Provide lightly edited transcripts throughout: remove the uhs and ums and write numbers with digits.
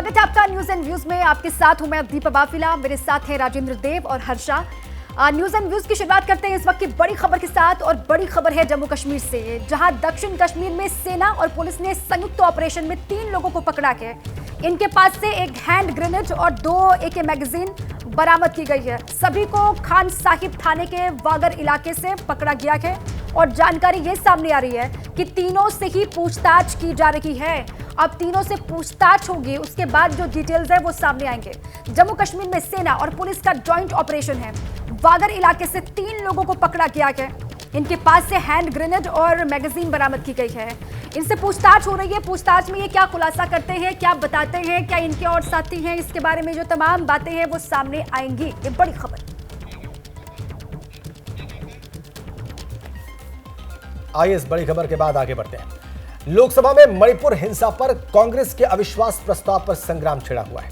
स्वागत है आपका न्यूज एंड व्यूज में। आपके साथ हूं मैं दीपा बाफिला, मेरे साथ हैं राजेंद्र देव और हर्षा। न्यूज एंड व्यूज की शुरुआत करते हैं इस वक्त की बड़ी खबर के साथ, और बड़ी खबर है जम्मू कश्मीर से, जहां दक्षिण कश्मीर में सेना और पुलिस ने संयुक्त ऑपरेशन में 3 लोगों को पकड़ा है। इनके पास से एक हैंड ग्रेनेड और 2 AK मैगजीन बरामद की गई है। सभी को खान साहिब थाने के वागर इलाके से पकड़ा गया है, और जानकारी ये सामने आ रही है कि तीनों से ही पूछताछ की जा रही है। अब तीनों से पूछताछ होगी, उसके बाद जो डिटेल्स है वो सामने आएंगे। जम्मू कश्मीर में सेना और पुलिस का जॉइंट ऑपरेशन है। वागर इलाके से 3 लोगों को पकड़ा गया है। इनके पास से हैंड ग्रेनेड और मैगजीन बरामद की गई है। इनसे पूछताछ हो रही है। पूछताछ में ये क्या खुलासा करते हैं, क्या बताते हैं, क्या इनके और साथी हैं, इसके बारे में जो तमाम बातें हैं वो सामने आएंगी। ये बड़ी खबर। आइए इस बड़ी खबर के बाद आगे बढ़ते हैं। लोकसभा में मणिपुर हिंसा पर कांग्रेस के अविश्वास प्रस्ताव पर संग्राम छिड़ा हुआ है।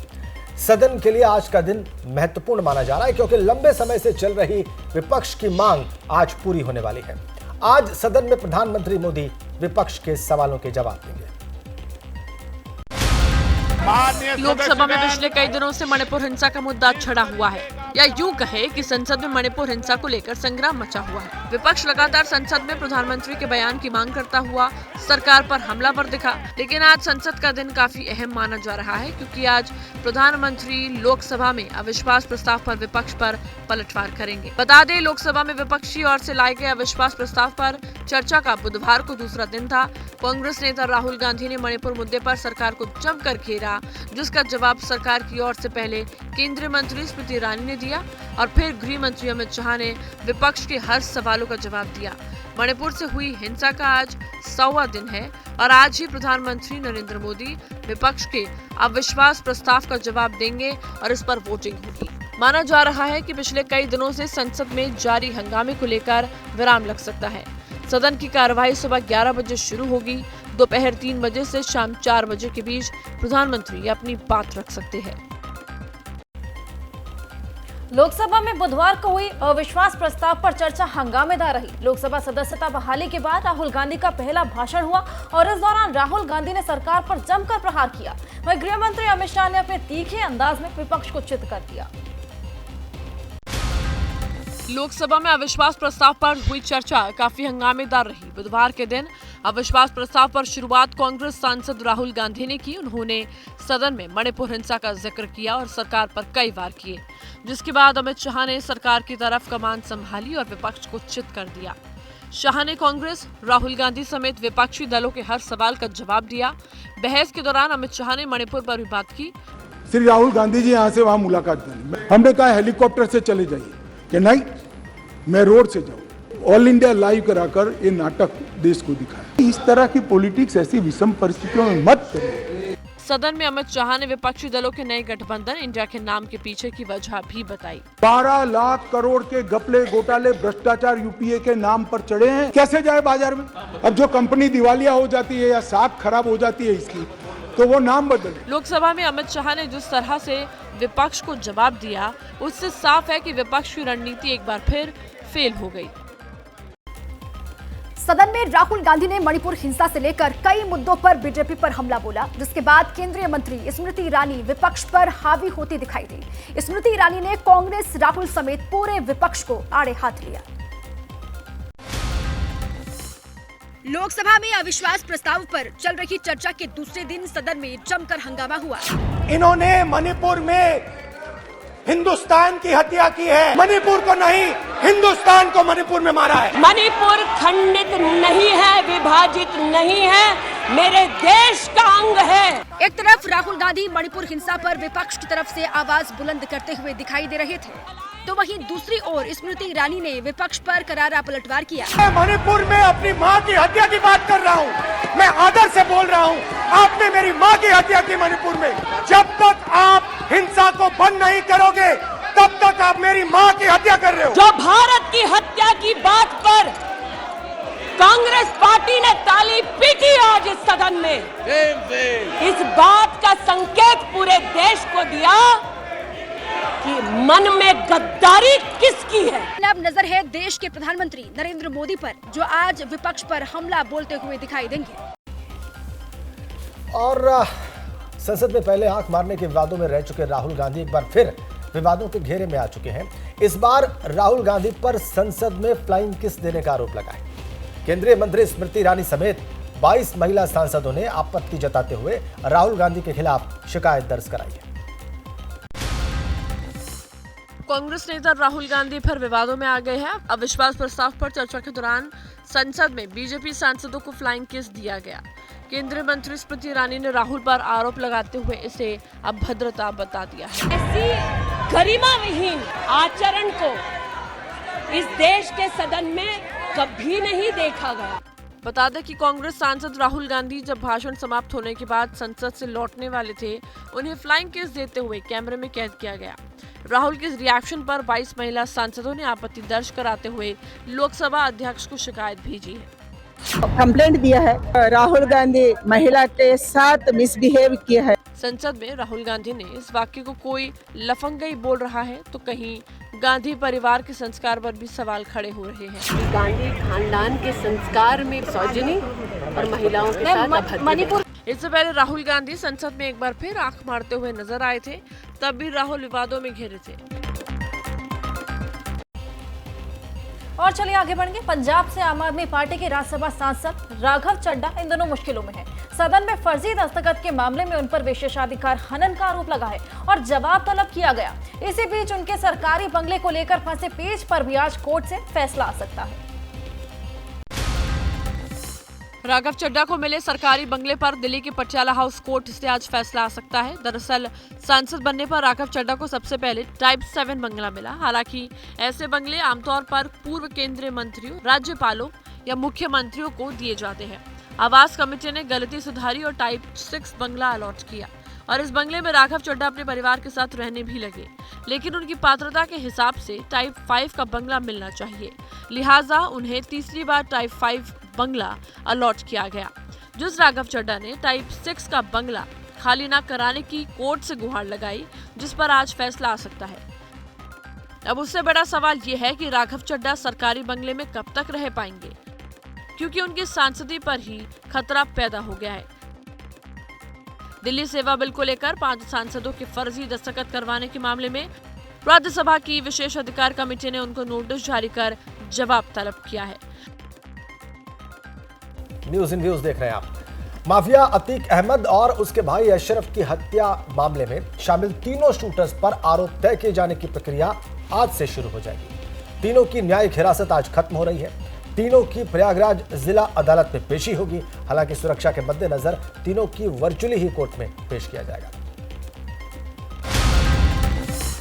सदन के लिए आज का दिन महत्वपूर्ण माना जा रहा है, क्योंकि लंबे समय से चल रही विपक्ष की मांग आज पूरी होने वाली है। आज सदन में प्रधानमंत्री मोदी विपक्ष के सवालों के जवाब देंगे। लोकसभा में पिछले कई दिनों से मणिपुर हिंसा का मुद्दा छड़ा हुआ है, या यूं कहे कि संसद में मणिपुर हिंसा को लेकर संग्राम मचा हुआ है। विपक्ष लगातार संसद में प्रधानमंत्री के बयान की मांग करता हुआ सरकार पर हमलावर दिखा, लेकिन आज संसद का दिन काफी अहम माना जा रहा है, क्योंकि आज प्रधानमंत्री लोकसभा में अविश्वास प्रस्ताव पर विपक्ष पर पलटवार करेंगे। बता दें, लोकसभा में विपक्ष की ओर से लाए गए अविश्वास प्रस्ताव पर चर्चा का बुधवार को दूसरा दिन था। कांग्रेस नेता राहुल गांधी ने मणिपुर मुद्दे पर सरकार को जमकर घेरा, जिसका जवाब सरकार की ओर से पहले केंद्रीय मंत्री स्मृति ईरानी ने दिया, और फिर गृह मंत्री अमित शाह ने विपक्ष के हर सवालों का जवाब दिया। मणिपुर से हुई हिंसा का आज 100वां दिन है, और आज ही प्रधानमंत्री नरेंद्र मोदी विपक्ष के अविश्वास प्रस्ताव का जवाब देंगे और इस पर वोटिंग होगी। माना जा रहा है कि पिछले कई दिनों से संसद में जारी हंगामे को लेकर विराम लग सकता है। सदन की कार्यवाही सुबह 11 बजे शुरू होगी। दोपहर 3 बजे से शाम 4 बजे के बीच प्रधानमंत्री अपनी बात रख सकते हैं। लोकसभा में बुधवार को हुई अविश्वास प्रस्ताव पर चर्चा हंगामेदार रही। लोकसभा सदस्यता बहाली के बाद राहुल गांधी का पहला भाषण हुआ, और इस दौरान राहुल गांधी ने सरकार पर जमकर प्रहार किया। वहीं गृह मंत्री अमित शाह ने अपने तीखे अंदाज में विपक्ष को चित कर दिया। लोकसभा में अविश्वास प्रस्ताव पर हुई चर्चा काफी हंगामेदार रही। बुधवार के दिन अविश्वास प्रस्ताव पर शुरुआत कांग्रेस सांसद राहुल गांधी ने की। उन्होंने सदन में मणिपुर हिंसा का जिक्र किया और सरकार पर कई वार किए, जिसके बाद अमित शाह ने सरकार की तरफ कमान संभाली और विपक्ष को चित कर दिया। शाह ने कांग्रेस, राहुल गांधी समेत विपक्षी दलों के हर सवाल का जवाब दिया। बहस के दौरान अमित शाह ने मणिपुर पर भी बात की। श्री राहुल गांधी जी यहाँ से वहाँ मुलाकात करें। हमने कहा हेलीकॉप्टर से चले जाइए, कि नहीं मैं रोड से जाऊं। ऑल इंडिया लाइव कराकर ये नाटक देश को दिखाया। इस तरह की पॉलिटिक्स ऐसी विषम परिस्थितियों में मत करें। सदन में अमित शाह ने विपक्षी दलों के नए गठबंधन इंडिया के नाम के पीछे की वजह भी बताई। 12 लाख करोड़ के घपले, घोटाले, भ्रष्टाचार यूपीए के नाम पर चढ़े हैं। कैसे जाए बाजार में? अब जो कंपनी दिवालिया हो जाती है या साख खराब हो जाती है इसकी, तो वो नाम बदले। लोकसभा में अमित शाह ने जिस तरह से विपक्ष को जवाब दिया, उससे साफ है कि विपक्ष की रणनीति एक बार फिर फेल हो गई। सदन में राहुल गांधी ने मणिपुर हिंसा से लेकर कई मुद्दों पर बीजेपी पर हमला बोला, जिसके बाद केंद्रीय मंत्री स्मृति ईरानी विपक्ष पर हावी होती दिखाई दी। स्मृति ईरानी ने कांग्रेस, राहुल समेत पूरे विपक्ष को आड़े हाथ लिया। लोकसभा में अविश्वास प्रस्ताव पर चल रही चर्चा के दूसरे दिन सदन में जमकर हंगामा हुआ। इन्होंने मणिपुर में हिंदुस्तान की हत्या की है। मणिपुर को नहीं, हिंदुस्तान को मणिपुर में मारा है। मणिपुर खंडित नहीं है, विभाजित नहीं है, मेरे देश का अंग है। एक तरफ राहुल गांधी मणिपुर हिंसा पर विपक्ष की तरफ से आवाज बुलंद करते हुए दिखाई दे रहे थे, तो वहीं दूसरी ओर स्मृति ईरानी ने विपक्ष पर करारा पलटवार किया। मैं मणिपुर में अपनी माँ की हत्या की बात कर रहा हूँ। मैं आदर से बोल रहा हूँ, आपने मेरी माँ की हत्या की मणिपुर में। जब तक आप हिंसा को बंद नहीं करोगे, तब तक आप मेरी माँ की हत्या कर रहे हो। जो भारत की हत्या की बात पर कांग्रेस पार्टी ने ताली पीटी आज इस सदन में, इस बात का संकेत पूरे देश को दिया कि मन में गद्दारी किसकी है। अब नजर है देश के प्रधानमंत्री नरेंद्र मोदी पर, जो आज विपक्ष पर हमला बोलते हुए दिखाई देंगे। और संसद में पहले आंख मारने के विवादों में रह चुके राहुल गांधी एक बार फिर विवादों के घेरे में आ चुके हैं। इस बार राहुल गांधी पर संसद में फ्लाइंग किस देने का आरोप लगा है। केंद्रीय मंत्री स्मृति ईरानी समेत 22 महिला सांसदों ने आपत्ति जताते हुए राहुल गांधी के खिलाफ शिकायत दर्ज कराई है। कांग्रेस नेता राहुल गांधी फिर विवादों में आ गए हैं। अविश्वास प्रस्ताव पर चर्चा के दौरान संसद में बीजेपी सांसदों को फ्लाइंग किस दिया गया। केंद्रीय मंत्री स्मृति ईरानी ने राहुल पर आरोप लगाते हुए इसे अभद्रता बता दिया है। ऐसी गरिमा विहीन आचरण को इस देश के सदन में कभी नहीं देखा गया। बता दें कि कांग्रेस सांसद राहुल गांधी जब भाषण समाप्त होने के बाद संसद से लौटने वाले थे, उन्हें फ्लाइंग किस देते हुए कैमरे में कैद किया गया। राहुल के इस रिएक्शन पर 22 महिला सांसदों ने आपत्ति दर्ज कराते हुए लोकसभा अध्यक्ष को शिकायत भेजी है। कंप्लेंट दिया है, राहुल गांधी महिला के साथ मिसबिहेव किया है। संसद में राहुल गांधी ने इस वाक्य को कोई लफंगई बोल रहा है तो कहीं गांधी परिवार के संस्कार पर भी सवाल खड़े हो रहे हैं। गांधी खानदान के संस्कार में सौजनी और महिलाओं के साथ मणिपुर। इससे पहले राहुल गांधी संसद में एक बार फिर आंख मारते हुए नजर आए थे, तब भी राहुल विवादों में घिरे थे। और चलिए आगे बढ़ेंगे। पंजाब से आम आदमी पार्टी के राज्यसभा सांसद राघव चड्ढा इन दोनों मुश्किलों में हैं। सदन में फर्जी दस्तखत के मामले में उन पर विशेषाधिकार हनन का आरोप लगा है और जवाब तलब किया गया। इसी बीच उनके सरकारी बंगले को लेकर फंसे पेच पर भी आज कोर्ट से फैसला आ सकता है। राघव चड्ढा को मिले सरकारी बंगले पर दिल्ली के पटियाला हाउस कोर्ट से आज फैसला आ सकता है। दरअसल सांसद बनने पर राघव चड्ढा को सबसे पहले टाइप 7 बंगला मिला। हालांकि ऐसे बंगले आमतौर पर पूर्व केंद्रीय मंत्रियों, राज्यपालों या मुख्यमंत्रियों को दिए जाते हैं। आवास कमेटी ने गलती सुधारी और टाइप 6 बंगला अलॉट किया और इस बंगले में राघव चड्ढा अपने परिवार के साथ रहने भी लगे, लेकिन उनकी पात्रता के हिसाब से टाइप 5 का बंगला मिलना चाहिए, लिहाजा उन्हें तीसरी बार टाइप 5 बंगला अलॉट किया गया। जिस राघव चड्ढा ने टाइप 6 का बंगला खाली न कराने की कोर्ट से गुहार लगाई, जिस पर आज फैसला आ सकता है। अब उससे बड़ा सवाल ये है कि राघव चड्ढा सरकारी बंगले में कब तक रह पाएंगे, क्योंकि उनकी सांसदी पर ही खतरा पैदा हो गया है। दिल्ली सेवा बिल को लेकर 5 सांसदों के फर्जी दस्तखत करवाने के मामले में राज्यसभा की विशेष अधिकार कमेटी ने उनको नोटिस जारी कर जवाब तलब किया है। न्यूज इन व्यूज देख रहे हैं आप। माफिया अतीक अहमद और उसके भाई अशरफ की हत्या मामले में शामिल तीनों शूटर्स पर आरोप तय किए जाने की प्रक्रिया आज से शुरू हो जाएगी। तीनों की न्यायिक हिरासत आज खत्म हो रही है। तीनों की प्रयागराज जिला अदालत में पेशी होगी। हालांकि सुरक्षा के मद्देनजर तीनों की वर्चुअली ही कोर्ट में पेश किया जाएगा।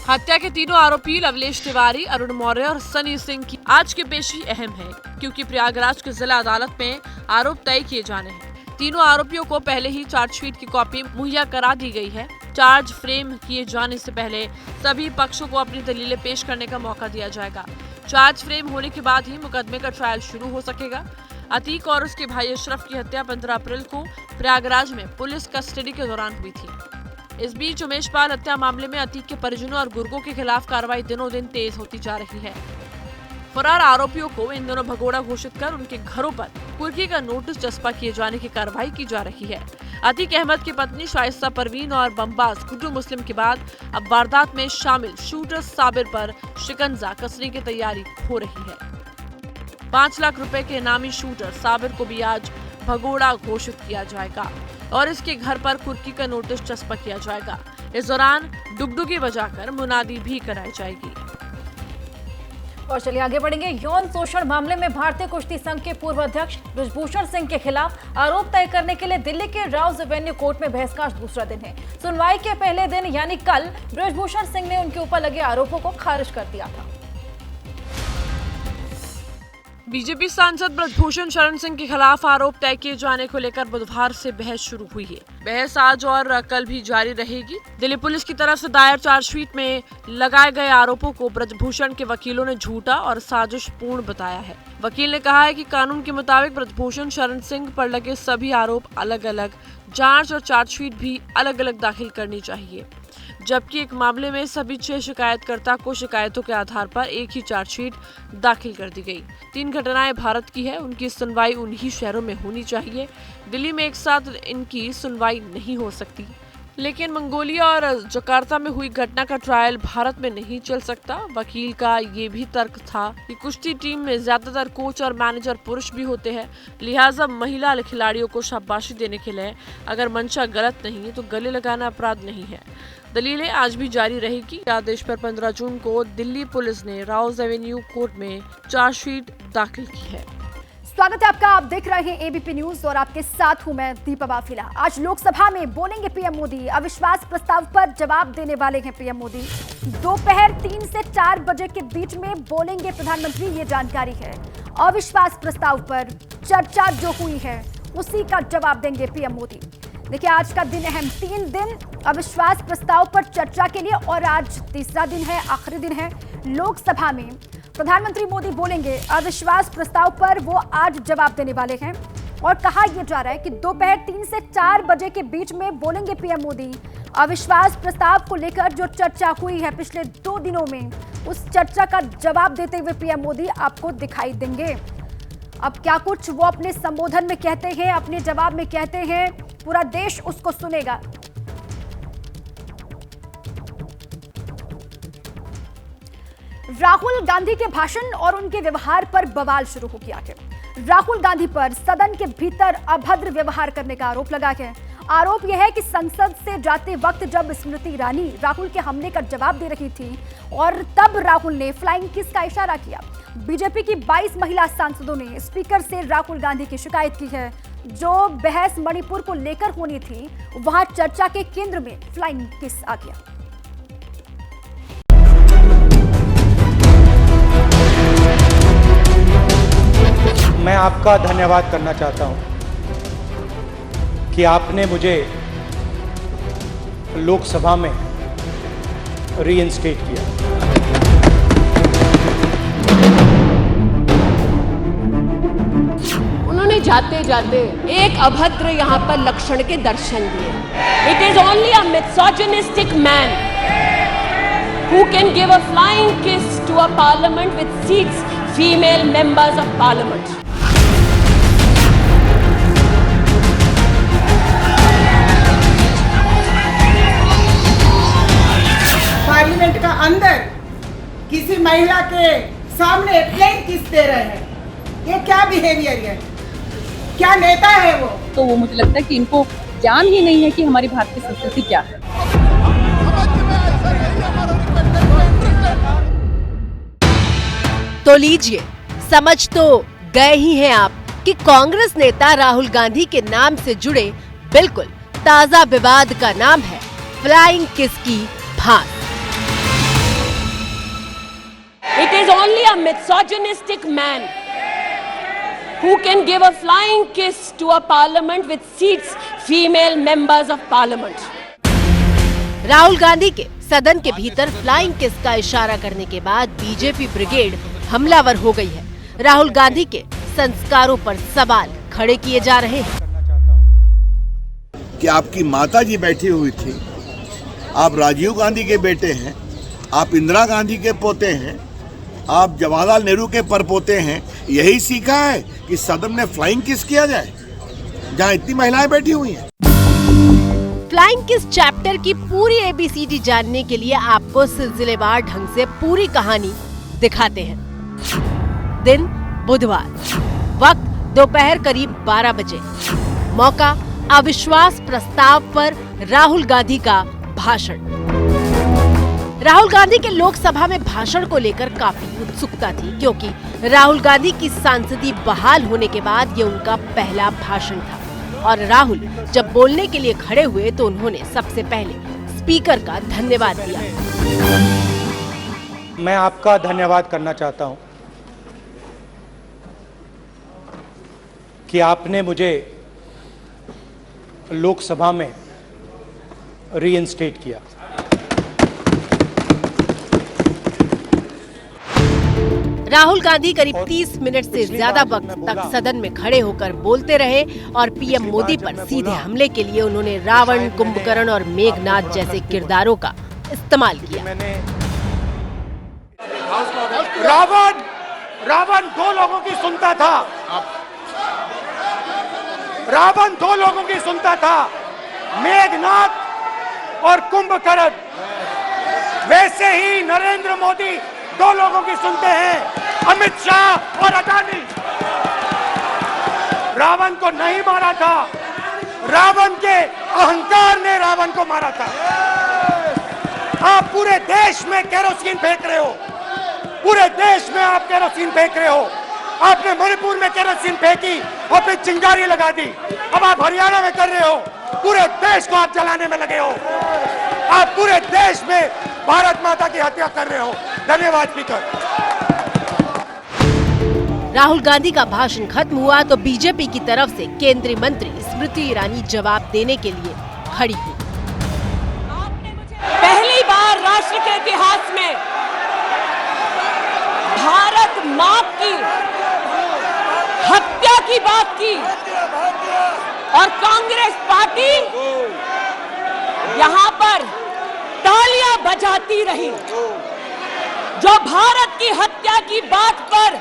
हत्या के तीनों आरोपी लवलेश तिवारी, अरुण मौर्य और सनी सिंह की आज की पेशी अहम है, क्योंकि प्रयागराज के जिला अदालत में आरोप तय किए जाने हैं। तीनों आरोपियों को पहले ही चार्जशीट की कॉपी मुहैया करा दी गई है। चार्ज फ्रेम किए जाने से पहले सभी पक्षों को अपनी दलीलें पेश करने का मौका दिया जाएगा। चार्ज फ्रेम होने के बाद ही मुकदमे का ट्रायल शुरू हो सकेगा। अतीक और उसके भाई अशरफ की हत्या 15 अप्रैल को प्रयागराज में पुलिस कस्टडी के दौरान हुई थी। इस बीच उमेश पाल हत्या मामले में अतीक के परिजनों और गुर्गों के खिलाफ कार्रवाई दिनों दिन तेज होती जा रही है। फरार आरोपियों को इन दोनों भगोड़ा घोषित कर उनके घरों पर कुर्की का नोटिस चस्पा किए जाने की कार्रवाई की जा रही है। अतीक अहमद की पत्नी शाइस्ता परवीन और बमबाज गुड्डू मुस्लिम के बाद अब वारदात में शामिल शूटर साबिर पर शिकंजा कसने की तैयारी हो रही है। 5 लाख रुपए के इनामी शूटर साबिर को भी आज भगोड़ा घोषित किया जाएगा और इसके घर पर कुर्की का नोटिस चस्पा किया जाएगा। इस दौरान डुगडुगी बजाकर मुनादी भी कराई जाएगी। और चलिए आगे बढ़ेंगे। यौन शोषण मामले में भारतीय कुश्ती संघ के पूर्व अध्यक्ष बृजभूषण सिंह के खिलाफ आरोप तय करने के लिए दिल्ली के राउज एवेन्यू कोर्ट में बहस का आज दूसरा दिन है। सुनवाई के पहले दिन यानी कल बृजभूषण सिंह ने उनके ऊपर लगे आरोपों को खारिज कर दिया था। बीजेपी सांसद बृजभूषण शरण सिंह के खिलाफ आरोप तय किए जाने को लेकर बुधवार से बहस शुरू हुई है। बहस आज और कल भी जारी रहेगी। दिल्ली पुलिस की तरफ से दायर चार्जशीट में लगाए गए आरोपों को बृजभूषण के वकीलों ने झूठा और साजिशपूर्ण बताया है। वकील ने कहा है कि कानून के मुताबिक बृजभूषण शरण सिंह पर लगे सभी आरोप अलग अलग जांच और चार्जशीट भी अलग अलग दाखिल करनी चाहिए, जबकि एक मामले में सभी 6 शिकायतकर्ता को शिकायतों के आधार पर एक ही चार्जशीट दाखिल कर दी गई। 3 घटनाएं भारत की है, उनकी सुनवाई उन्हीं शहरों में होनी चाहिए। दिल्ली में एक साथ इनकी सुनवाई नहीं हो सकती। लेकिन मंगोलिया और जकार्ता में हुई घटना का ट्रायल भारत में नहीं चल सकता। वकील का ये भी तर्क था कि कुश्ती टीम में ज्यादातर कोच और मैनेजर पुरुष भी होते हैं, लिहाजा महिला खिलाड़ियों को शाबाशी देने के लिए अगर मंशा गलत नहीं है तो गले लगाना अपराध नहीं है। दलीलें आज भी जारी रहेगी। आदेश पर 15 जून को दिल्ली पुलिस ने राउज एवेन्यू कोर्ट में चार्जशीट दाखिल की है। स्वागत है आपका, आप देख रहे हैं एबीपी न्यूज और आपके साथ हूं मैं दीपा बाफिला। आज लोकसभा में बोलेंगे पीएम मोदी, अविश्वास प्रस्ताव पर जवाब देने वाले हैं पीएम मोदी। दोपहर 3 से 4 बजे के बीच में बोलेंगे प्रधानमंत्री, ये जानकारी है। अविश्वास प्रस्ताव पर चर्चा जो हुई है उसी का जवाब देंगे पीएम मोदी। देखिए, आज का दिन अहम, 3 दिन अविश्वास प्रस्ताव पर चर्चा के लिए और आज तीसरा दिन है, आखिरी दिन है। लोकसभा में प्रधानमंत्री मोदी बोलेंगे अविश्वास प्रस्ताव पर, वो आज जवाब देने वाले हैं। और कहा यह जा रहा है कि दोपहर 3 से 4 बजे के बीच में बोलेंगे पीएम मोदी। अविश्वास प्रस्ताव को लेकर जो चर्चा हुई है पिछले 2 दिनों में, उस चर्चा का जवाब देते हुए पीएम मोदी आपको दिखाई देंगे। अब क्या कुछ वो अपने संबोधन में कहते हैं, अपने जवाब में कहते हैं, पूरा देश उसको सुनेगा। राहुल गांधी के भाषण और उनके व्यवहार पर बवाल शुरू हो गया है। राहुल गांधी पर सदन के भीतर अभद्र व्यवहार करने का आरोप लगा है। आरोप यह है कि संसद से जाते वक्त जब स्मृति ईरानी राहुल के हमले का जवाब दे रही थी और तब राहुल ने फ्लाइंग किस का इशारा किया। बीजेपी की 22 महिला सांसदों ने स्पीकर से राहुल गांधी की शिकायत की है। जो बहस मणिपुर को लेकर होनी थी, वहां चर्चा के केंद्र में फ्लाइंग किस आ गया। मैं आपका धन्यवाद करना चाहता हूं कि आपने मुझे लोकसभा में रीइंस्टेट किया। उन्होंने जाते जाते एक अभद्र यहाँ पर लक्षण के दर्शन दिए। It is only a misogynistic man who can give a flying kiss to a parliament with 6 female members of parliament. Parliament का अंदर किसी महिला के सामने फ्लाइंग किस दे रहे हैं, ये क्या बिहेवियर है, क्या नेता है वो? तो वो मुझे लगता है कि इनको ज्ञान ही नहीं है कि हमारी भारतीय संस्कृति क्या है। तो लीजिए, समझ तो गए ही हैं आप कि कांग्रेस नेता राहुल गांधी के नाम से जुड़े बिल्कुल ताजा विवाद का नाम है फ्लाइंग किस की भात। It is only a misogynistic man who can give a flying kiss to a parliament with 6 female members of parliament. Rahul Gandhi के सदन के भीतर फ्लाइंग किस का इशारा करने के बाद बीजेपी ब्रिगेड हमलावर हो गई है। राहुल गांधी के संस्कारों पर सवाल खड़े किए जा रहे हैं। कि आपकी माता जी बैठी हुई थी, आप राजीव गांधी के बेटे हैं, आप इंदिरा गांधी के पोते हैं, आप जवाहरलाल नेहरू के परपोते हैं, यही सीखा है कि सदन में फ्लाइंग किस किया जाए जहां इतनी महिलाएं बैठी हुई हैं। फ्लाइंग किस चैप्टर की पूरी ABCD जानने के लिए आपको सिलसिलेवार ढंग से पूरी कहानी दिखाते हैं। दिन बुधवार, वक्त दोपहर करीब 12 बजे, मौका अविश्वास प्रस्ताव पर राहुल गांधी का भाषण। राहुल गांधी के लोकसभा में भाषण को लेकर काफी उत्सुकता थी, क्योंकि राहुल गांधी की सांसदी बहाल होने के बाद ये उनका पहला भाषण था और राहुल जब बोलने के लिए खड़े हुए तो उन्होंने सबसे पहले स्पीकर का धन्यवाद दिया। मैं आपका धन्यवाद करना चाहता हूं कि आपने मुझे लोकसभा में रीइंस्टेट किया। राहुल गांधी करीब 30 मिनट से ज्यादा वक्त तक सदन में खड़े होकर बोलते रहे और पीएम मोदी पर सीधे हमले के लिए उन्होंने रावण, कुंभकर्ण और मेघनाद जैसे किरदारों का इस्तेमाल किया। रावण 2 लोगों की सुनता था, मेघनाद और कुंभकर्ण। वैसे ही नरेंद्र मोदी दो लोगों की सुनते हैं, अमित शाह और अडानी। रावण को नहीं मारा था, रावण के अहंकार ने रावण को मारा था। आप पूरे देश में केरोसिन फेंक रहे हो, पूरे देश में आप केरोसिन फेंक रहे हो। आपने मणिपुर में केरोसिन फेंकी और फिर चिंगारी लगा दी। अब आप हरियाणा में कर रहे हो, पूरे देश को आप जलाने में लगे हो। आप पूरे देश में भारत माता की हत्या कर रहे हो। धन्यवाद स्पीकर। राहुल गांधी का भाषण खत्म हुआ तो बीजेपी की तरफ से केंद्रीय मंत्री स्मृति ईरानी जवाब देने के लिए खड़ी हुई। पहली बार राष्ट्र के इतिहास में भारत मां की हत्या की बात की और कांग्रेस पार्टी यहां पर तालियां बजाती रही। जो भारत की हत्या की बात पर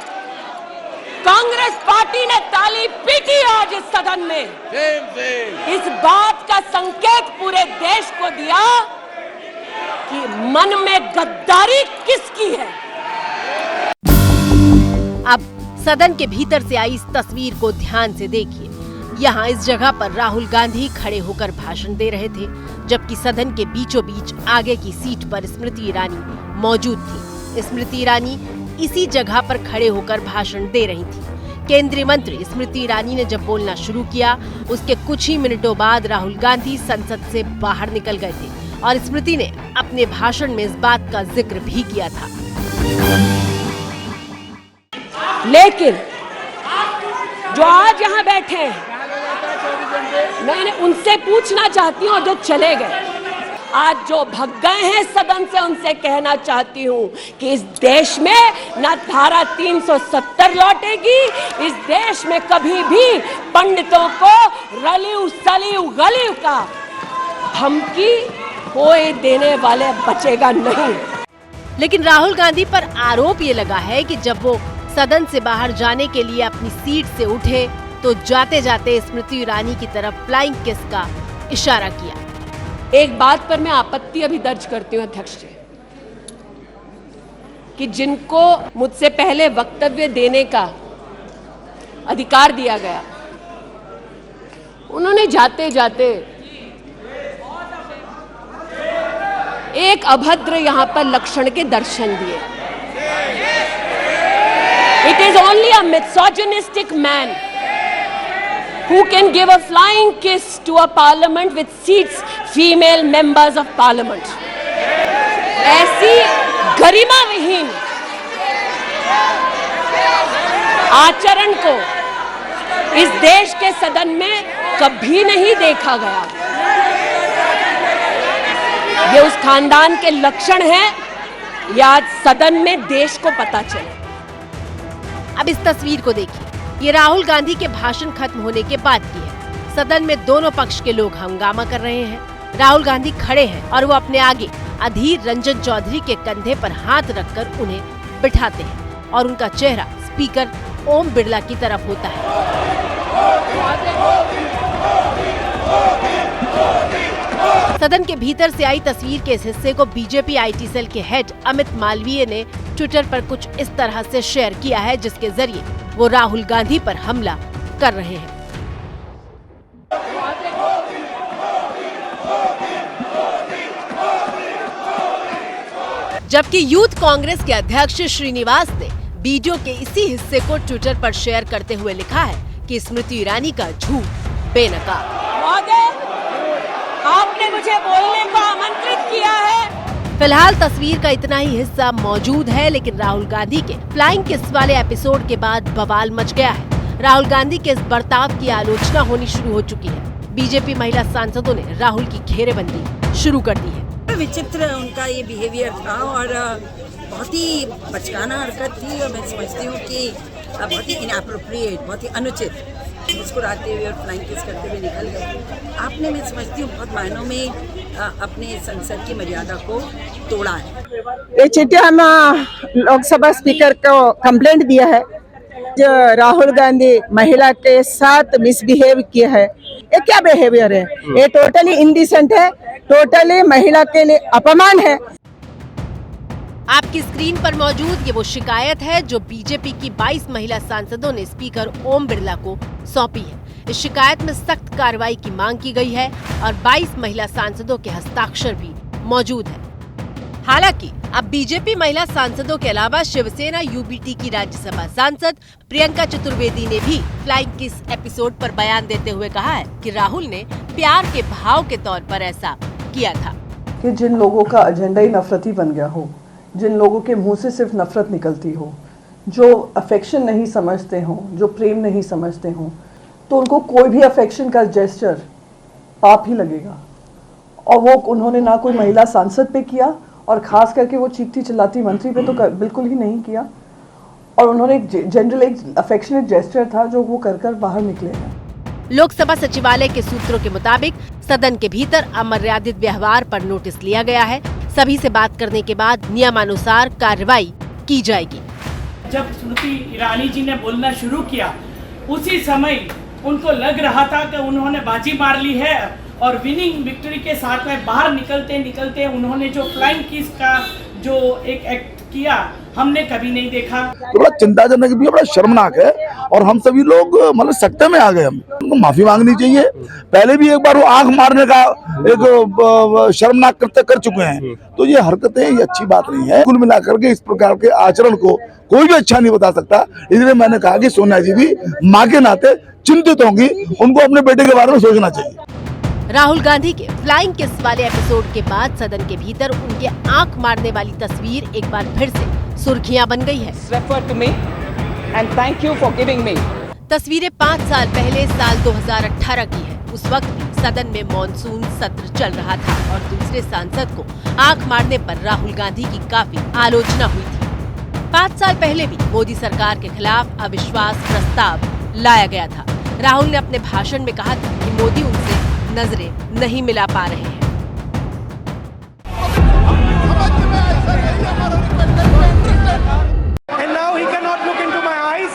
कांग्रेस पार्टी ने ताली पीटी आज इस सदन में, इस बात का संकेत पूरे देश को दिया कि मन में गद्दारी किसकी है। अब सदन के भीतर से आई इस तस्वीर को ध्यान से देखिए। यहाँ इस जगह पर राहुल गांधी खड़े होकर भाषण दे रहे थे, जबकि सदन के बीचों बीच आगे की सीट पर स्मृति ईरानी मौजूद थी। स्मृति ईरानी इसी जगह पर खड़े होकर भाषण दे रही थी। केंद्रीय मंत्री स्मृति ईरानी ने जब बोलना शुरू किया, उसके कुछ ही मिनटों बाद राहुल गांधी संसद से बाहर निकल गए थे और स्मृति ने अपने भाषण में इस बात का जिक्र भी किया था। लेकिन जो आज यहाँ बैठे हैं, मैंने उनसे पूछना चाहती हूँ, जो चले गए, आज जो भग गए हैं सदन से, उनसे कहना चाहती हूँ कि इस देश में न धारा 370 लौटेगी। इस देश में कभी भी पंडितों को रलिव सलिव गलिव का धमकी कोई देने वाले बचेगा नहीं। लेकिन राहुल गांधी पर आरोप ये लगा है कि जब वो सदन से बाहर जाने के लिए अपनी सीट से उठे तो जाते जाते स्मृति ईरानी की तरफ फ्लाइंग किस का इशारा किया। एक बात पर मैं आपत्ति अभी दर्ज करती हूँ अध्यक्ष जी, कि जिनको मुझसे पहले वक्तव्य देने का अधिकार दिया गया, उन्होंने जाते जाते एक अभद्र यहाँ पर लक्षण के दर्शन दिए। It is only a misogynistic man who can give a flying kiss to a parliament which seats female members of parliament. ऐसी गरिमा विहीन आचरण को इस देश के सदन में कभी नहीं देखा गया। ये उस खानदान के लक्षण हैं, या आज सदन में देश को पता चले। अब इस तस्वीर को देखिए, ये राहुल गांधी के भाषण खत्म होने के बाद की है। सदन में दोनों पक्ष के लोग हंगामा कर रहे हैं। राहुल गांधी खड़े हैं और वो अपने आगे अधीर रंजन चौधरी के कंधे पर हाथ रखकर उन्हें बिठाते हैं और उनका चेहरा स्पीकर ओम बिरला की तरफ होता है। सदन के भीतर से आई तस्वीर के इस हिस्से को बीजेपी आईटी सेल के हेड अमित मालवीय ने ट्विटर पर कुछ इस तरह से शेयर किया है, जिसके जरिए वो राहुल गांधी पर हमला कर रहे हैं। जबकि यूथ कांग्रेस के अध्यक्ष श्रीनिवास ने वीडियो के इसी हिस्से को ट्विटर पर शेयर करते हुए लिखा है कि स्मृति ईरानी का झूठ बेनकाब। आपने मुझे बोलने को आमंत्रित किया है। फिलहाल तस्वीर का इतना ही हिस्सा मौजूद है, लेकिन राहुल गांधी के फ्लाइंग किस वाले एपिसोड के बाद बवाल मच गया है। राहुल गांधी के इस बर्ताव की आलोचना होनी शुरू हो चुकी है। बीजेपी महिला सांसदों ने राहुल की घेरेबंदी शुरू कर दी है। विचित्र उनका ये बिहेवियर था और बहुत ही बचकाना हरकत थी और मैं समझती हूँ कि बहुत ही इनएप्रोप्रिएट, बहुत ही अनुचित मुस्कुराते हुए और फ्लाइंग किस करते हुए निकल गए। आपने मैं समझती हूँ बहुत मायनों में अपने संसद की मर्यादा को तोड़ा है। ये चिट्ठी हम लोकसभा स्पीकर को कंप्लेंट दिया है राहुल गांधी महिला के साथ मिसबिहेव किया है, ये क्या बिहेवियर है? ये टोटली इंडिसेंट है, टोटली महिला के लिए अपमान है। आपकी स्क्रीन पर मौजूद ये वो शिकायत है जो बीजेपी की 22 महिला सांसदों ने स्पीकर ओम बिरला को सौंपी है। इस शिकायत में सख्त कार्रवाई की मांग की गई है और 22 महिला सांसदों के हस्ताक्षर भी मौजूद है। हालांकि अब बीजेपी महिला सांसदों के अलावा शिवसेना यूबीटी की राज्यसभा सांसद प्रियंका चतुर्वेदी ने भी फ्लाइंग किस एपिसोड पर बयान देते हुए कहा है कि राहुल ने प्यार के भाव के तौर पर ऐसा किया था। कि जिन लोगों का एजेंडा ही नफरती बन गया हो, जिन लोगों के मुंह से सिर्फ नफरत निकलती हो, जो अफेक्शन नहीं समझते हो, जो प्रेम नहीं समझते हो, तो उनको कोई भी अफेक्शन का जेस्चर पाप ही लगेगा। और वो उन्होंने ना कोई महिला सांसद पे किया और खास करके वो चीखती चिल्लाती मंत्री पे तो बिल्कुल ही नहीं किया। और उन्होंने जनरल एक अफेक्शनेट जेस्चर था जो वो कर बाहर निकले हैं। लोकसभा सचिवालय के सूत्रों के मुताबिक सदन के भीतर अमर्यादित व्यवहार पर नोटिस लिया गया है। सभी से बात करने के बाद नियमानुसार कार्रवाई की जाएगी। जब स्मृति ईरानी जी ने बोलना शुरू किया, उसी समय उनको लग रहा था कि उन्होंने बाजी मार ली है और विनिंग विक्ट्री के साथ में बाहर निकलते निकलते उन्होंने जो फ्लाइंग किस का जो एक एक्ट किया हमने कभी नहीं देखा। तो बड़ा चिंताजनक भी, बड़ा शर्मनाक है और हम सभी लोग मतलब सकते में आ गए। हम उनको माफी मांगनी चाहिए। पहले भी एक बार वो आंख मारने का एक शर्मनाक कृत्य कर चुके हैं, तो ये हरकतें ये अच्छी बात नहीं है। कुल मिलाकर के इस प्रकार के आचरण को कोई भी अच्छा नहीं बता सकता। इसलिए मैंने कहा कि सोनिया जी भी माँ के नाते चिंतित होंगी, उनको अपने बेटे के बारे में सोचना चाहिए। राहुल गांधी के फ्लाइंग किस वाले एपिसोड के बाद सदन के भीतर उनके आंख मारने वाली तस्वीर एक बार फिर से सुर्खियां बन गई है। तस्वीरें 5 साल पहले साल 2018 की है। उस वक्त भी सदन में मॉनसून सत्र चल रहा था और दूसरे सांसद को आंख मारने पर राहुल गांधी की काफी आलोचना हुई थी। 5 साल पहले भी मोदी सरकार के खिलाफ अविश्वास प्रस्ताव लाया गया था। राहुल ने अपने भाषण में कहा था कि मोदी उनसे नजरें नहीं मिला पा रहे हैं। And now he cannot look into my eyes.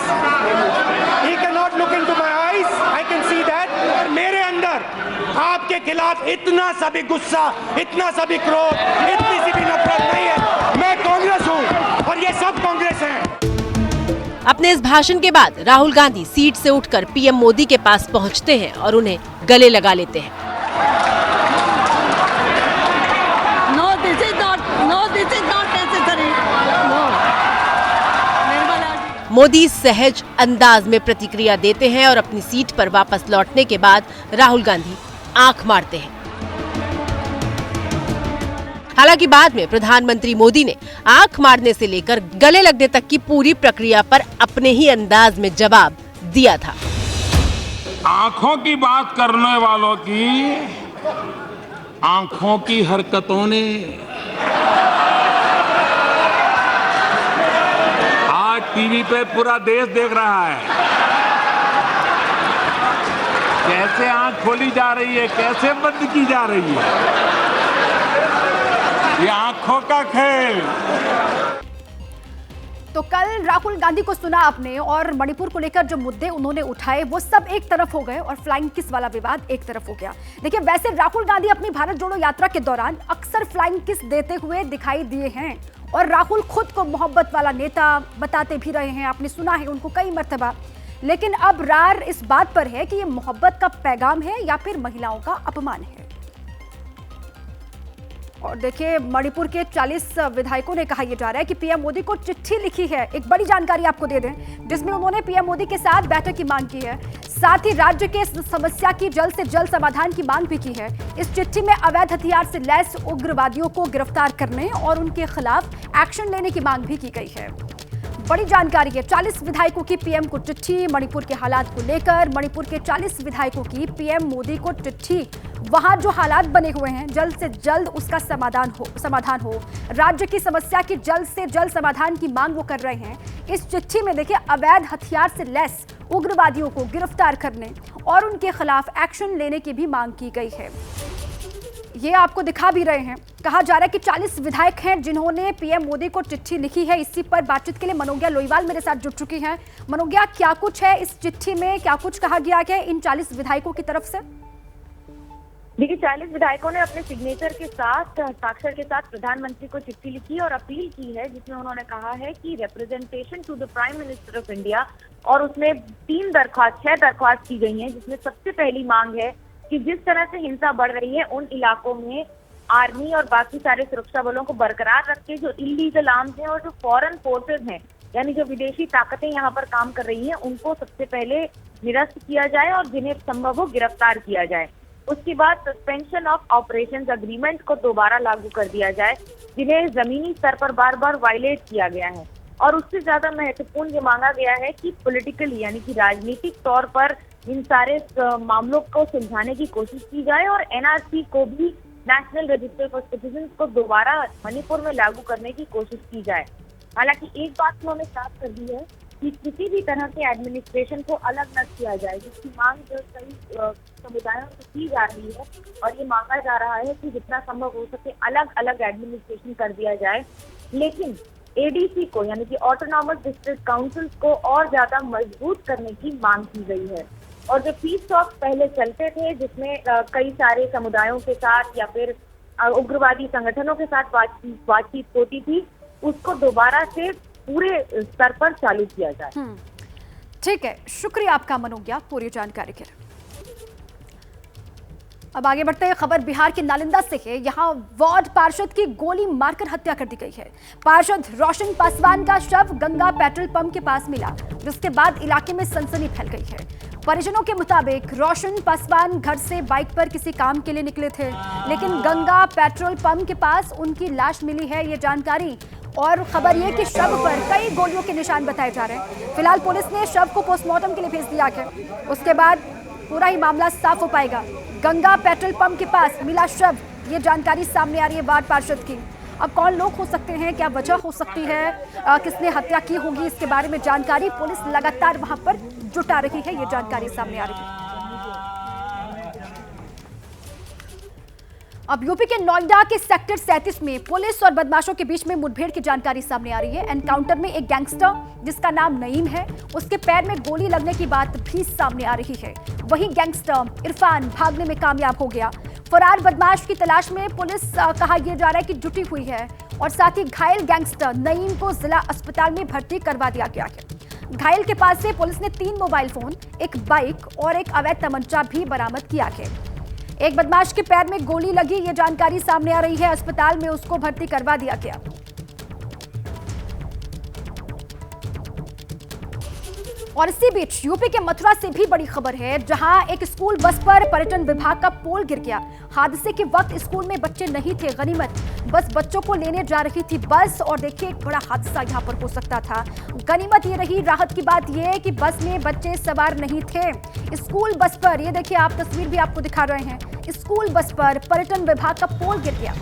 He cannot look into my eyes. I can see that. और मेरे अंदर आपके खिलाफ इतना सा भी गुस्सा, इतना सा भी क्रोध, इतनी सी भी नफरत नहीं है। मैं कांग्रेस हूँ और ये सब कांग्रेस हैं। अपने इस भाषण के बाद राहुल गांधी सीट से उठकर पीएम मोदी के पास पहुंचते हैं और उन्हें गले लगा लेते हैं। No, this is not necessary. No. Modi सहज अंदाज में प्रतिक्रिया देते हैं और अपनी सीट पर वापस लौटने के बाद राहुल गांधी आंख मारते हैं। हालांकि बाद में प्रधानमंत्री मोदी ने आंख मारने से लेकर गले लगने तक की पूरी प्रक्रिया पर अपने ही अंदाज में जवाब दिया था। आंखों की बात करने वालों की आंखों की हरकतों ने आज टीवी पे पूरा देश देख रहा है कैसे आंख खोली जा रही है, कैसे बंद की जा रही है। ये आंखों का खेल। तो कल राहुल गांधी को सुना आपने और मणिपुर को लेकर जो मुद्दे उन्होंने उठाए वो सब एक तरफ हो गए और फ्लाइंग किस वाला विवाद एक तरफ हो गया। देखिए, वैसे राहुल गांधी अपनी भारत जोड़ो यात्रा के दौरान अक्सर फ्लाइंग किस देते हुए दिखाई दिए हैं और राहुल खुद को मोहब्बत वाला नेता बताते भी रहे हैं। आपने सुना है उनको कई मर्तबा। लेकिन अब रार इस बात पर है कि ये मोहब्बत का पैगाम है या फिर महिलाओं का अपमान है। और देखिए, मणिपुर के 40 विधायकों ने कहा यह जा रहा है कि पीएम मोदी को चिट्ठी लिखी है। एक बड़ी जानकारी आपको दे दें, जिसमें उन्होंने पीएम मोदी के साथ बैठक की मांग की है। साथ ही राज्य के समस्या की जल्द से जल्द समाधान की मांग भी की है। इस चिट्ठी में अवैध हथियार से लैस उग्रवादियों को गिरफ्तार करने और उनके खिलाफ एक्शन लेने की मांग भी की गई है। बड़ी जानकारी है, 40 विधायकों की पीएम को चिट्ठी मणिपुर के हालात को लेकर। मणिपुर के 40 विधायकों की पीएम मोदी को चिट्ठी। वहां जो हालात बने हुए हैं जल्द से जल्द उसका समाधान हो। राज्य की समस्या की जल्द से जल्द समाधान की मांग वो कर रहे हैं। इस चिट्ठी में देखिए, अवैध हथियार से लैस उग्रवादियों को गिरफ्तार करने और उनके खिलाफ एक्शन लेने की भी मांग की गई है। ये आपको दिखा भी रहे हैं। कहा जा रहा है कि 40 विधायक हैं जिन्होंने पीएम मोदी को चिट्ठी लिखी है। इसी पर बातचीत के लिए मनोज्ञा लोईवाल मेरे साथ जुड़ चुकी हैं। मनोज्ञा, क्या कुछ है इस चिट्ठी में, क्या कुछ कहा गया है इन 40 विधायकों की तरफ से? देखिए, 40 विधायकों ने अपने सिग्नेचर के साथ, हस्ताक्षर के साथ प्रधानमंत्री को चिट्ठी लिखी और अपील की है, जिसमें उन्होंने कहा है कि representation to the prime minister of India, और उसमें 6 दरख्वास्त की गई हैं, जिसमें सबसे पहली मांग है कि जिस तरह से हिंसा बढ़ रही है उन इलाकों में आर्मी और बाकी सारे सुरक्षा बलों को बरकरार रख के जो इलीगल आर्म्स हैं और जो फॉरेन फोर्सेज हैं, यानी जो विदेशी ताकतें यहाँ पर काम कर रही हैं, उनको सबसे पहले निरस्त किया जाए और जिन्हें संभव हो गिरफ्तार किया जाए। उसके बाद सस्पेंशन ऑफ ऑपरेशंस अग्रीमेंट को दोबारा लागू कर दिया जाए, जिन्हें जमीनी स्तर पर बार बार वायलेट किया गया है। और उससे ज्यादा महत्वपूर्ण ये मांगा गया है कि पॉलिटिकली, यानी कि राजनीतिक तौर पर इन सारे मामलों को सुलझाने की कोशिश की जाए और एनआरसी को भी, नेशनल रजिस्टर फॉर सिटीजन्स को दोबारा मणिपुर में लागू करने की कोशिश की जाए। हालांकि एक बात उन्होंने साफ कर दी है कि किसी भी तरह के एडमिनिस्ट्रेशन को अलग न किया जाए, जिसकी मांग जो कई समुदायों से की जा रही है, और ये मांगा जा रहा है कि जितना संभव हो सके अलग अलग एडमिनिस्ट्रेशन कर दिया जाए। लेकिन एडीसी को, यानी कि ऑटोनॉमस डिस्ट्रिक्ट काउंसिल्स को और ज्यादा मजबूत करने की मांग की गई है। और जो पीस टॉक पहले चलते थे, जिसमें कई सारे समुदायों के साथ या फिर उग्रवादी संगठनों के साथ बातचीत होती थी, उसको दोबारा से पूरे स्तर पर चालू किया जाए। ठीक है, शुक्रिया आपका मनोज्ञा पूरी जानकारी के लिए। अब आगे बढ़ते हैं, खबर बिहार के नालंदा से है। यहाँ वार्ड पार्षद की गोली मारकर हत्या कर दी गई है। पार्षद रोशन पासवान का शव गंगा पेट्रोल पंप के पास मिला, जिसके बाद इलाके में सनसनी फैल गई है। परिजनों के मुताबिक रोशन पासवान घर से बाइक पर किसी काम के लिए निकले थे, लेकिन गंगा पेट्रोल पंप के पास उनकी लाश मिली है, ये जानकारी। और खबर ये कि शव पर कई गोलियों के निशान बताए जा रहे हैं। फिलहाल पुलिस ने शव को पोस्टमार्टम के लिए भेज दिया है। उसके बाद पूरा ही मामला साफ हो पाएगा। गंगा पेट्रोल पंप के पास मिला शव, ये जानकारी सामने आ रही है वार्ड पार्षद की। अब कौन लोग हो सकते हैं, क्या वजह हो सकती है, किसने हत्या की होगी, इसके बारे में जानकारी पुलिस लगातार वहां पर जुटा रही है, ये जानकारी सामने आ रही है। अब यूपी के नोएडा के सेक्टर 37 में पुलिस और बदमाशों के बीच में मुठभेड़ की जानकारी सामने आ रही है। एनकाउंटर में एक गैंगस्टर जिसका नाम नईम है, उसके पैर में गोली लगने की बात भी सामने आ रही है। वहीं गैंगस्टर इरफान भागने में कामयाब हो गया। फरार बदमाश की तलाश में पुलिस कहा यह जा रहा है कि जुटी हुई है, और साथ ही घायल गैंगस्टर नईम को जिला अस्पताल में भर्ती करवा दिया गया है। घायल के पास से पुलिस ने 3 मोबाइल फोन, एक बाइक और एक अवैध तमंचा भी बरामद किया है। एक बदमाश के पैर में गोली लगी, ये जानकारी सामने आ रही है। अस्पताल में उसको भर्ती करवा दिया गया। और इसी बीच यूपी के मथुरा से भी बड़ी खबर है, जहां एक स्कूल बस पर पर्यटन विभाग का पोल गिर गया। हादसे के वक्त स्कूल में बच्चे नहीं थे, गनीमत बस बच्चों को लेने जा रही थी बस, और देखिए एक बड़ा हादसा यहां पर हो सकता था। गनीमत ये रही, राहत की बात ये है कि बस में बच्चे सवार नहीं थे। स्कूल बस पर, ये देखिए आप तस्वीर भी आपको दिखा रहे हैं, स्कूल बस पर पर्यटन विभाग का पोल गिर गया,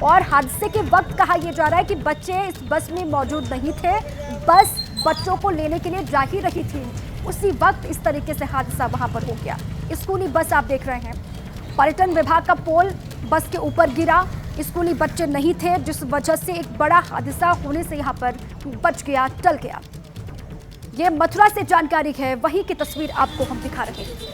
और हादसे के वक्त कहा यह जा रहा है कि बच्चे इस बस में मौजूद नहीं थे, बस बच्चों को लेने के लिए जा ही रही थी। उसी वक्त इस तरीके से हादसा वहां पर हो गया। स्कूली बस आप देख रहे हैं, पर्यटन विभाग का पोल बस के ऊपर गिरा, स्कूली बच्चे नहीं थे, जिस वजह से एक बड़ा हादसा होने से यहां पर बच गया, टल गया। ये मथुरा से जानकारी है, वही की तस्वीर आपको हम दिखा रहे हैं।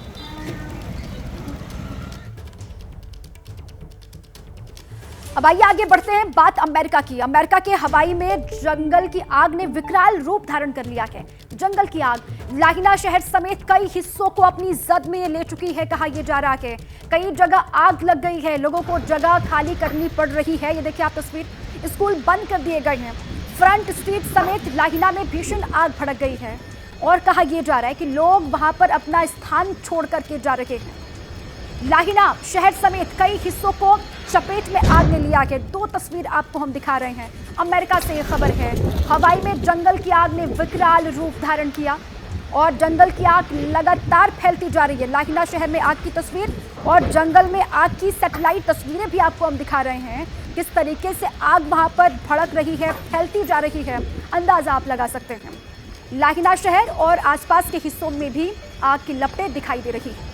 अब आइए आगे बढ़ते हैं, बात अमेरिका की। अमेरिका के हवाई में जंगल की आग ने विकराल रूप धारण कर लिया है। जंगल की आग लाहिना शहर समेत कई हिस्सों को अपनी जद में ले चुकी है, कहा यह जा रहा है। कई जगह आग लग गई है, लोगों को जगह खाली करनी पड़ रही है। ये देखिए आप तस्वीर, स्कूल बंद कर दिए गए हैं, फ्रंट स्ट्रीट समेत लाहिना में भीषण आग भड़क गई है, और कहा यह जा रहा है कि लोग वहां पर अपना स्थान छोड़ करके जा रहे हैं। लाहिना शहर समेत कई हिस्सों को चपेट में आग ने लिया है। 2 तस्वीर आपको हम दिखा रहे हैं। अमेरिका से ये खबर है, हवाई में जंगल की आग ने विकराल रूप धारण किया, और जंगल की आग लगातार फैलती जा रही है। लाहिना शहर में आग की तस्वीर और जंगल में आग की सैटेलाइट तस्वीरें भी आपको हम दिखा रहे हैं, किस तरीके से आग वहां पर भड़क रही है, फैलती जा रही है, अंदाजा आप लगा सकते हैं। लाहिना शहर और आसपास के हिस्सों में भी आग की लपटें दिखाई दे रही है।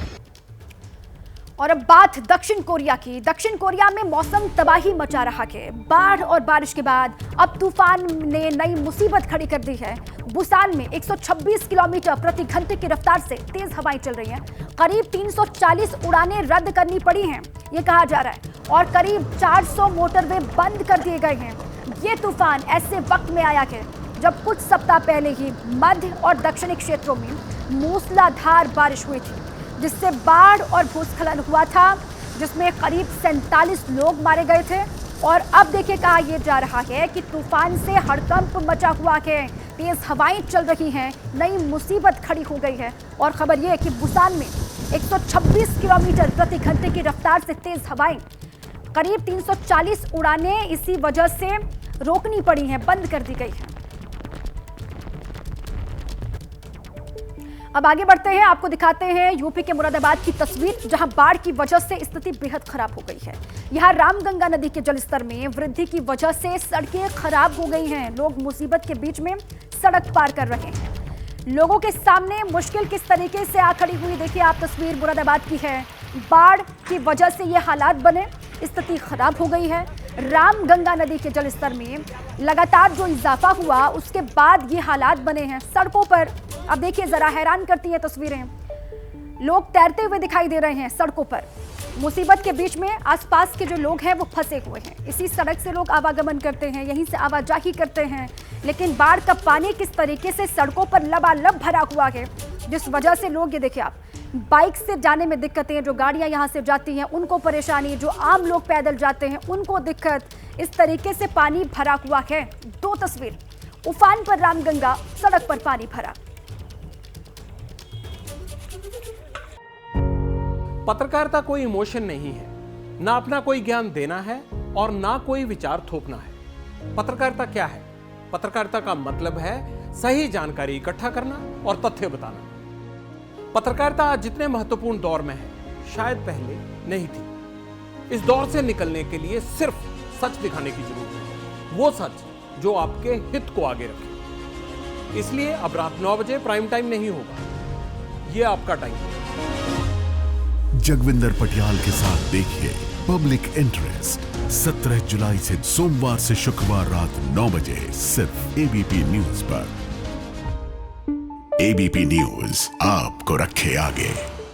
और अब बात दक्षिण कोरिया की। दक्षिण कोरिया में मौसम तबाही मचा रहा है। बाढ़ और बारिश के बाद अब तूफान ने नई मुसीबत खड़ी कर दी है। बुसान में 126 किलोमीटर प्रति घंटे की रफ्तार से तेज हवाएं चल रही हैं। करीब 340 उड़ानें रद्द करनी पड़ी हैं, ये कहा जा रहा है, और करीब 400 मोटरवे बंद कर दिए गए हैं। ये तूफान ऐसे वक्त में आया है जब कुछ सप्ताह पहले ही मध्य और दक्षिणी क्षेत्रों में मूसलाधार बारिश हुई थी, जिससे बाढ़ और भूस्खलन हुआ था, जिसमें करीब 47 लोग मारे गए थे। और अब देखिए कहा यह जा रहा है कि तूफान से हड़कंप मचा हुआ है, तेज हवाएं चल रही हैं, नई मुसीबत खड़ी हो गई है। और खबर यह है कि बुसान में 126 किलोमीटर प्रति घंटे की रफ्तार से तेज हवाएं, करीब 340 उड़ानें इसी वजह से रोकनी पड़ी हैं, बंद कर दी गई है। अब आगे बढ़ते हैं, आपको दिखाते हैं यूपी के मुरादाबाद की तस्वीर, जहां बाढ़ की वजह से स्थिति बेहद खराब हो गई है। यहां रामगंगा नदी के जलस्तर में वृद्धि की वजह से सड़कें खराब हो गई हैं। लोग मुसीबत के बीच में सड़क पार कर रहे हैं। लोगों के सामने मुश्किल किस तरीके से आ खड़ी हुई, देखिए आप तस्वीर मुरादाबाद की है। बाढ़ की वजह से ये हालात बने, स्थिति खराब हो गई है। रामगंगा नदी के जलस्तर में लगातार जो इजाफा हुआ, उसके बाद ये हालात बने हैं सड़कों पर। अब देखिए जरा, हैरान करती है तस्वीरें। लोग तैरते हुए दिखाई दे रहे हैं सड़कों पर। मुसीबत के बीच में आसपास के जो लोग हैं वो फंसे हुए हैं। इसी सड़क से लोग आवागमन करते हैं, यहीं से आवाजाही करते हैं, लेकिन बाढ़ का पानी किस तरीके से सड़कों पर लबालब भरा हुआ है, जिस वजह से लोग, ये देखिए आप, बाइक से जाने में दिक्कतें, जो गाड़ियां यहां से जाती हैं उनको परेशानी, जो आम लोग पैदल जाते हैं उनको दिक्कत, इस तरीके से पानी भरा हुआ है। दो तस्वीर, उफान पर रामगंगा, सड़क पर पानी भरा। पत्रकारिता कोई इमोशन नहीं है, ना अपना कोई ज्ञान देना है और ना कोई विचार थोपना है। पत्रकारिता क्या है? पत्रकारिता का मतलब है सही जानकारी इकट्ठा करना और तथ्य बताना। पत्रकारिता आज जितने महत्वपूर्ण दौर में है, शायद पहले नहीं थी। इस दौर से निकलने के लिए सिर्फ सच दिखाने की जरूरत है, वो सच जो आपके हित को आगे रखे। इसलिए अब रात 9 बजे प्राइम टाइम नहीं होगा, ये आपका टाइम है। जगविंदर पटियाल के साथ देखिए पब्लिक इंटरेस्ट 17 जुलाई से सोमवार से शुक्रवार रात 9 बजे सिर्फ एबीपी न्यूज पर। एबीपी न्यूज आपको रखे आगे।